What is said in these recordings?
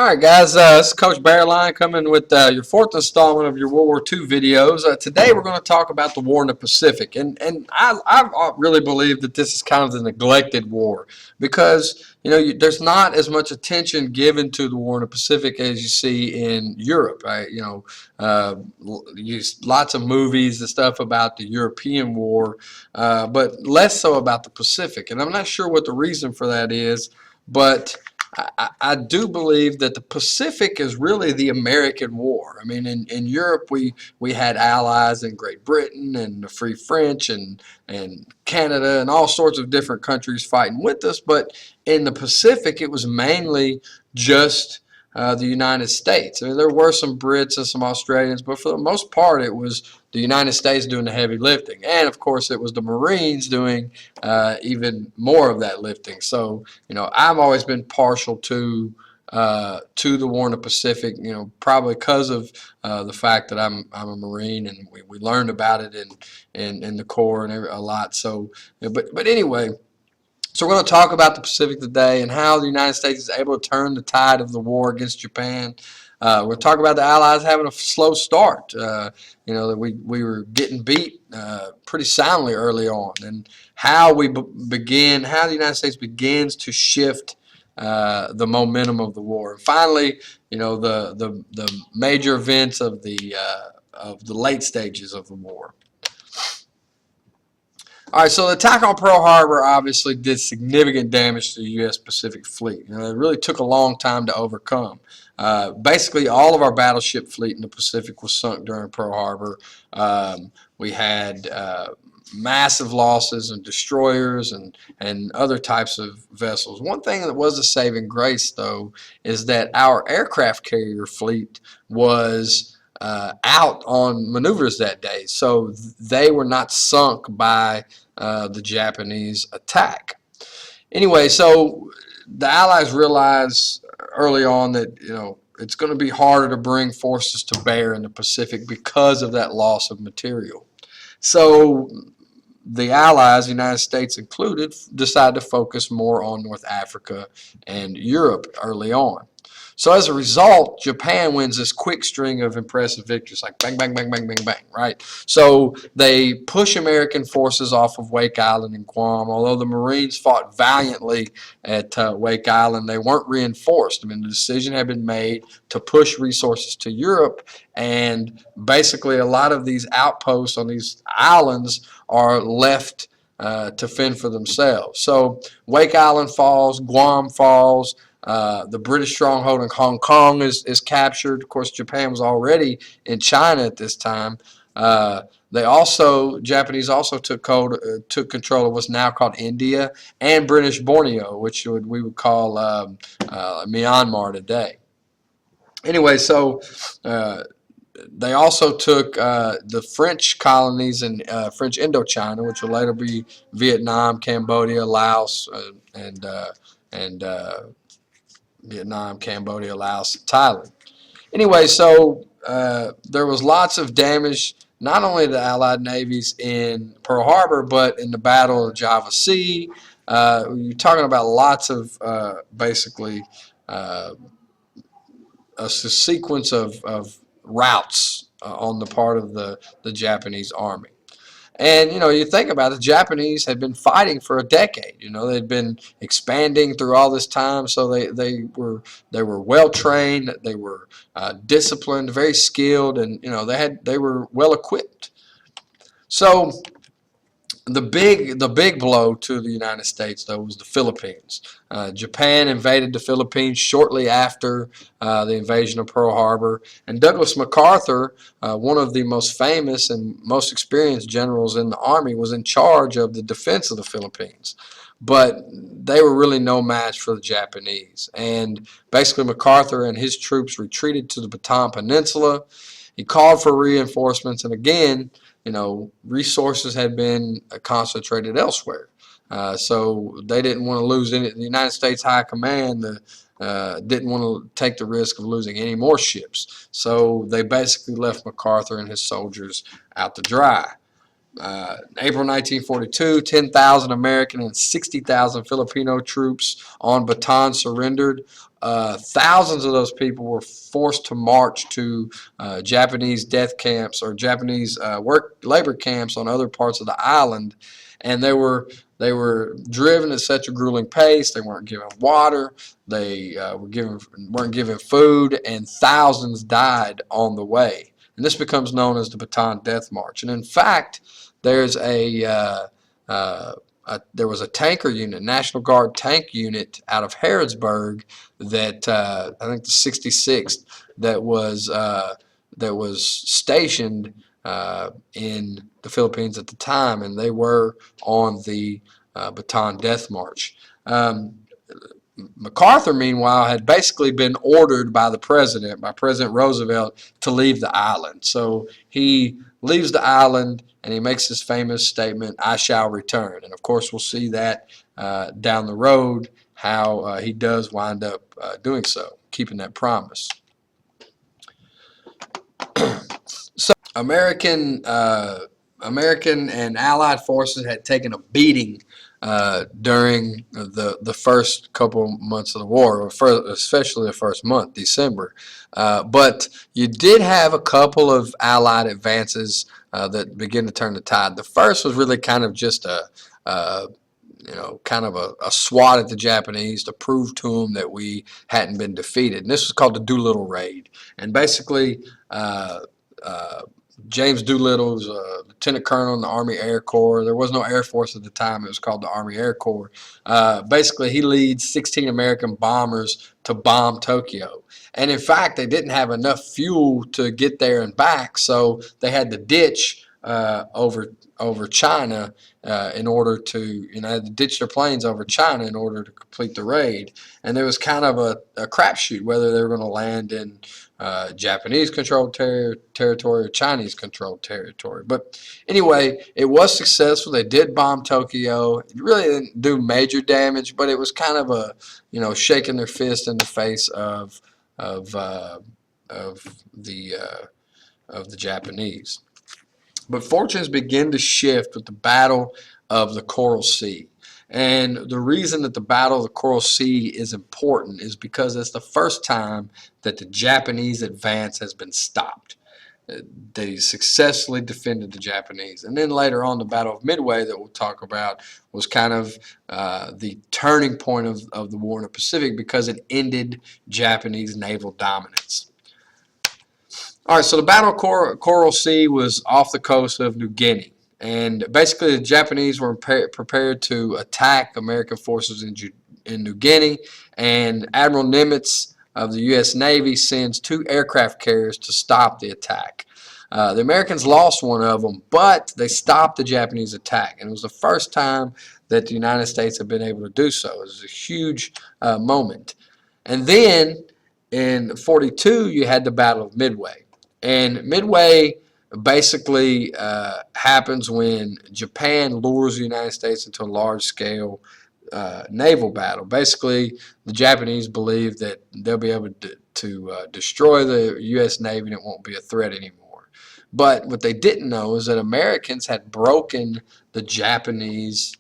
All right, guys, this is Coach Bearline coming with your fourth installment of your World War II videos. Today we're going to talk about the war in the Pacific, and I really believe that this is kind of the neglected war because there's not as much attention given to the war in the Pacific as you see in Europe. Right? Lots of movies and stuff about the European war, but less so about the Pacific, and I'm not sure what the reason for that is, but I do believe that the Pacific is really the American war. I mean, in Europe, we had allies in Great Britain and the Free French and Canada and all sorts of different countries fighting with us. But in the Pacific, it was mainly just the United States. I mean, there were some Brits and some Australians, but for the most part, it was the United States doing the heavy lifting. And, of course, it was the Marines doing even more of that lifting. So, I've always been partial to the war in the Pacific, probably because of the fact that I'm a Marine and we learned about it in the Corps and a lot. So, but anyway. So we're going to talk about the Pacific today and how the United States is able to turn the tide of the war against Japan. We're going to talk about the Allies having a slow start. That we were getting beat pretty soundly early on, and how the United States begins to shift the momentum of the war. And finally, the major events of the late stages of the war. All right, so the attack on Pearl Harbor obviously did significant damage to the U.S. Pacific Fleet. It really took a long time to overcome. Basically, all of our battleship fleet in the Pacific was sunk during Pearl Harbor. We had massive losses in destroyers and other types of vessels. One thing that was a saving grace, though, is that our aircraft carrier fleet was out on maneuvers that day, so they were not sunk by the Japanese attack. Anyway, so the Allies realized early on that it's going to be harder to bring forces to bear in the Pacific because of that loss of material. So the Allies, the United States included, decided to focus more on North Africa and Europe early on. So as a result, Japan wins this quick string of impressive victories, like bang, bang, bang, bang, bang, bang, right? So they push American forces off of Wake Island and Guam. Although the Marines fought valiantly at Wake Island, they weren't reinforced. I mean, the decision had been made to push resources to Europe, and basically a lot of these outposts on these islands are left to fend for themselves. So Wake Island falls, Guam falls. The British stronghold in Hong Kong is captured. Of course, Japan was already in China at this time. Japanese also took control of what's now called India and British Borneo, which we would call Myanmar today. Anyway, so they also took the French colonies in French Indochina, which will later be Vietnam, Cambodia, Laos, and Vietnam, Cambodia, Laos, Thailand. Anyway, so there was lots of damage, not only to the Allied navies in Pearl Harbor, but in the Battle of Java Sea. You're talking about lots of basically a sequence of routes on the part of the Japanese army. And, you think about it, the Japanese had been fighting for a decade. They'd been expanding through all this time, so they were well trained, they were disciplined, very skilled, and they were well equipped. So the big blow to the United States, though, was the Philippines. Japan invaded the Philippines shortly after the invasion of Pearl Harbor, and Douglas MacArthur, one of the most famous and most experienced generals in the Army, was in charge of the defense of the Philippines. But they were really no match for the Japanese, and basically MacArthur and his troops retreated to the Bataan Peninsula. He called for reinforcements, and again, resources had been concentrated elsewhere. So they didn't want to lose any. The United States High Command didn't want to take the risk of losing any more ships. So they basically left MacArthur and his soldiers out to dry. April 1942, 10,000 American and 60,000 Filipino troops on Bataan surrendered. Thousands of those people were forced to march to Japanese death camps or Japanese labor camps on other parts of the island, and they were driven at such a grueling pace. They weren't given water. They weren't given food, and thousands died on the way. And this becomes known as the Bataan Death March. And in fact, there's there was a tanker unit, National Guard tank unit out of Harrodsburg that I think the 66th that was stationed in the Philippines at the time, and they were on the Bataan Death March. MacArthur, meanwhile, had basically been ordered by President Roosevelt, to leave the island. So he leaves the island and he makes this famous statement, "I shall return." And of course, we'll see that down the road, how he does wind up doing so, keeping that promise. So American and Allied forces had taken a beating during the first couple months of the war, especially the first month, December. But you did have a couple of Allied advances that began to turn the tide. The first was really kind of just a swat at the Japanese to prove to them that we hadn't been defeated. And this was called the Doolittle Raid. And basically, James Doolittle was a lieutenant colonel in the Army Air Corps. There was no Air Force at the time. It was called the Army Air Corps. Basically, he leads 16 American bombers to bomb Tokyo. And in fact, they didn't have enough fuel to get there and back, so they had to ditch over China in order to, had to ditch their planes over China in order to complete the raid. And there was kind of a crapshoot whether they were going to land in Japanese-controlled territory or Chinese-controlled territory. But anyway, it was successful. They did bomb Tokyo. It really didn't do major damage, but it was kind of a, shaking their fist in the face of the Japanese. But fortunes begin to shift with the Battle of the Coral Sea. And the reason that the Battle of the Coral Sea is important is because it's the first time that the Japanese advance has been stopped. They successfully defended the Japanese. And then later on, the Battle of Midway that we'll talk about was kind of the turning point of the war in the Pacific because it ended Japanese naval dominance. All right, so the Battle of Coral Sea was off the coast of New Guinea. And basically, the Japanese were prepared to attack American forces in New Guinea. And Admiral Nimitz of the U.S. Navy sends 2 aircraft carriers to stop the attack. The Americans lost one of them, but they stopped the Japanese attack. And it was the first time that the United States had been able to do so. It was a huge moment. And then in 1942, you had the Battle of Midway. And Midway basically happens when Japan lures the United States into a large-scale naval battle. Basically, the Japanese believe that they'll be able to destroy the U.S. Navy and it won't be a threat anymore. But what they didn't know is that Americans had broken the Japanese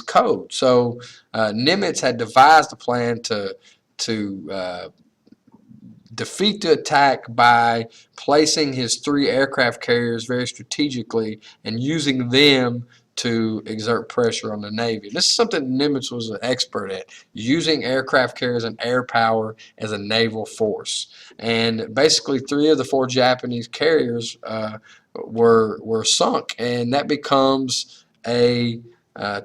code. So Nimitz had devised a plan to defeat the attack by placing his 3 aircraft carriers very strategically and using them to exert pressure on the Navy. This is something Nimitz was an expert at, using aircraft carriers and air power as a naval force. And basically 3 of the 4 Japanese carriers were sunk, and that becomes a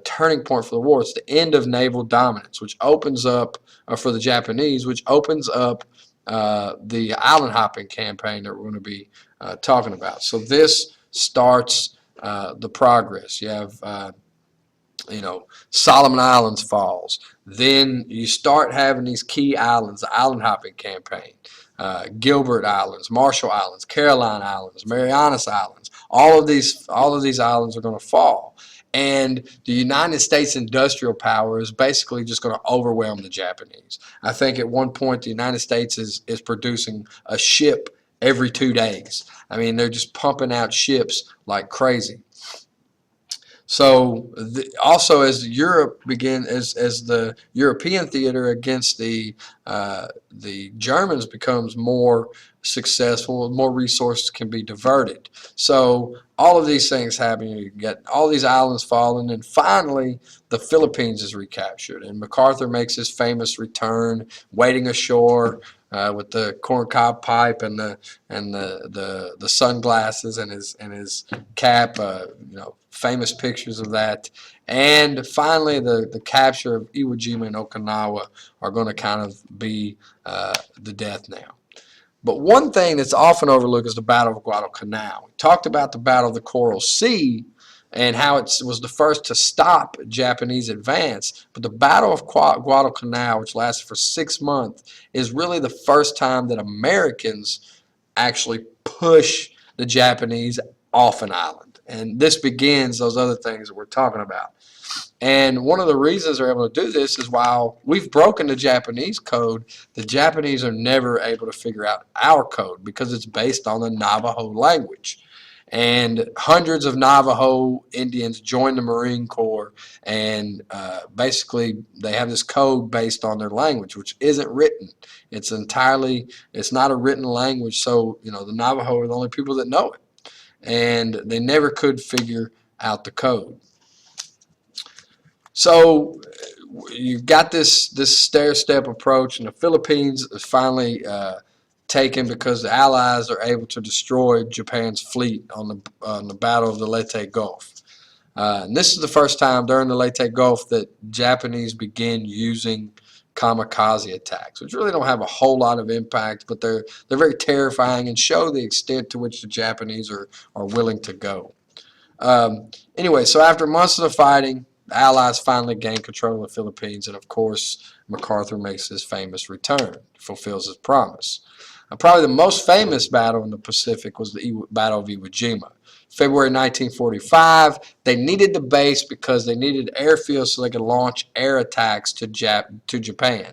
turning point for the war. It's the end of naval dominance, which opens up, for the Japanese, which opens up the island hopping campaign that we're going to be talking about. So this starts the progress. You have Solomon Islands falls. Then you start having these key islands, the island hopping campaign. Gilbert Islands, Marshall Islands, Caroline Islands, Marianas Islands. All of these islands are going to fall. And the United States industrial power is basically just going to overwhelm the Japanese. I think at one point the United States is producing a ship every 2 days. I mean, they're just pumping out ships like crazy. So also as Europe began, as the European theater against the Germans becomes more successful, more resources can be diverted. So all of these things happen. You get all these islands falling, and finally the Philippines is recaptured, and MacArthur makes his famous return, wading ashore with the corncob pipe and the sunglasses and his cap. Famous pictures of that. And finally, the capture of Iwo Jima and Okinawa are going to kind of be the death knell. But one thing that's often overlooked is the Battle of Guadalcanal. We talked about the Battle of the Coral Sea and how it was the first to stop Japanese advance. But the Battle of Guadalcanal, which lasted for 6 months, is really the first time that Americans actually push the Japanese off an island. And this begins those other things that we're talking about. And one of the reasons they're able to do this is while we've broken the Japanese code, the Japanese are never able to figure out our code because it's based on the Navajo language. And hundreds of Navajo Indians joined the Marine Corps, and basically they have this code based on their language, which isn't written. It's not a written language, so the Navajo are the only people that know it. And they never could figure out the code. So you've got this stair-step approach, and the Philippines is finally taken because the Allies are able to destroy Japan's fleet on the Battle of the Leyte Gulf. And this is the first time during the Leyte Gulf that Japanese begin using kamikaze attacks, which really don't have a whole lot of impact, but they're very terrifying and show the extent to which the Japanese are willing to go. Anyway, so after months of the fighting, the Allies finally gain control of the Philippines, and of course, MacArthur makes his famous return, fulfills his promise. Probably the most famous battle in the Pacific was the Battle of Iwo Jima. February 1945, they needed the base because they needed airfields so they could launch air attacks to Japan.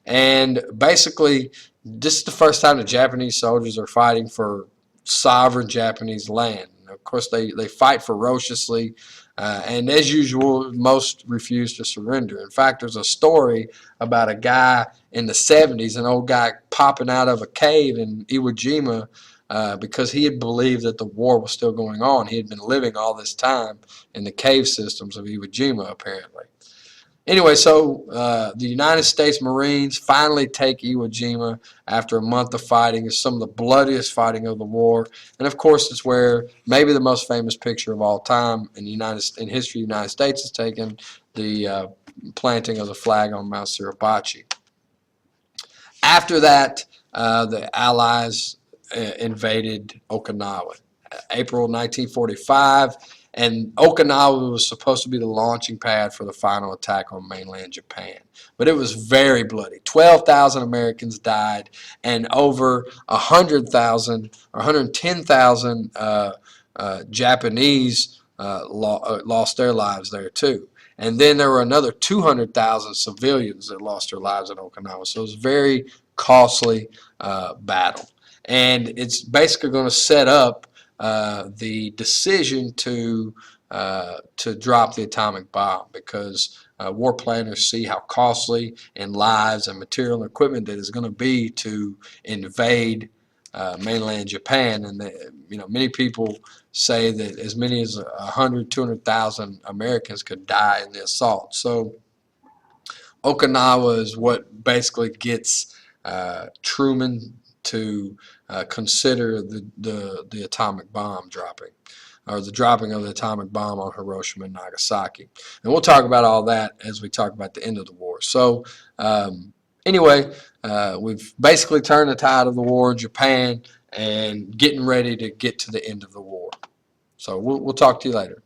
And basically, this is the first time the Japanese soldiers are fighting for sovereign Japanese land. Of course, they fight ferociously, and as usual, most refuse to surrender. In fact, there's a story about a guy in the 70s, an old guy popping out of a cave in Iwo Jima because he had believed that the war was still going on. He had been living all this time in the cave systems of Iwo Jima, apparently. Anyway, so the United States Marines finally take Iwo Jima after a month of fighting. It's some of the bloodiest fighting of the war. And, of course, it's where maybe the most famous picture of all time in history of the United States is taken, the planting of the flag on Mount Suribachi. After that, the Allies invaded Okinawa. April 1945. And Okinawa was supposed to be the launching pad for the final attack on mainland Japan. But it was very bloody. 12,000 Americans died, and over 100,000 or 110,000 Japanese lost their lives there too. And then there were another 200,000 civilians that lost their lives in Okinawa. So it was a very costly battle. And it's basically going to set up the decision to drop the atomic bomb, because war planners see how costly in lives and material and equipment that is going to be to invade mainland Japan. And many people say that as many as 100, 200,000 Americans could die in the assault. So Okinawa is what basically gets Truman to consider the atomic bomb dropping, or the dropping of the atomic bomb on Hiroshima and Nagasaki. And we'll talk about all that as we talk about the end of the war. So anyway, we've basically turned the tide of the war in Japan and getting ready to get to the end of the war. So we'll talk to you later.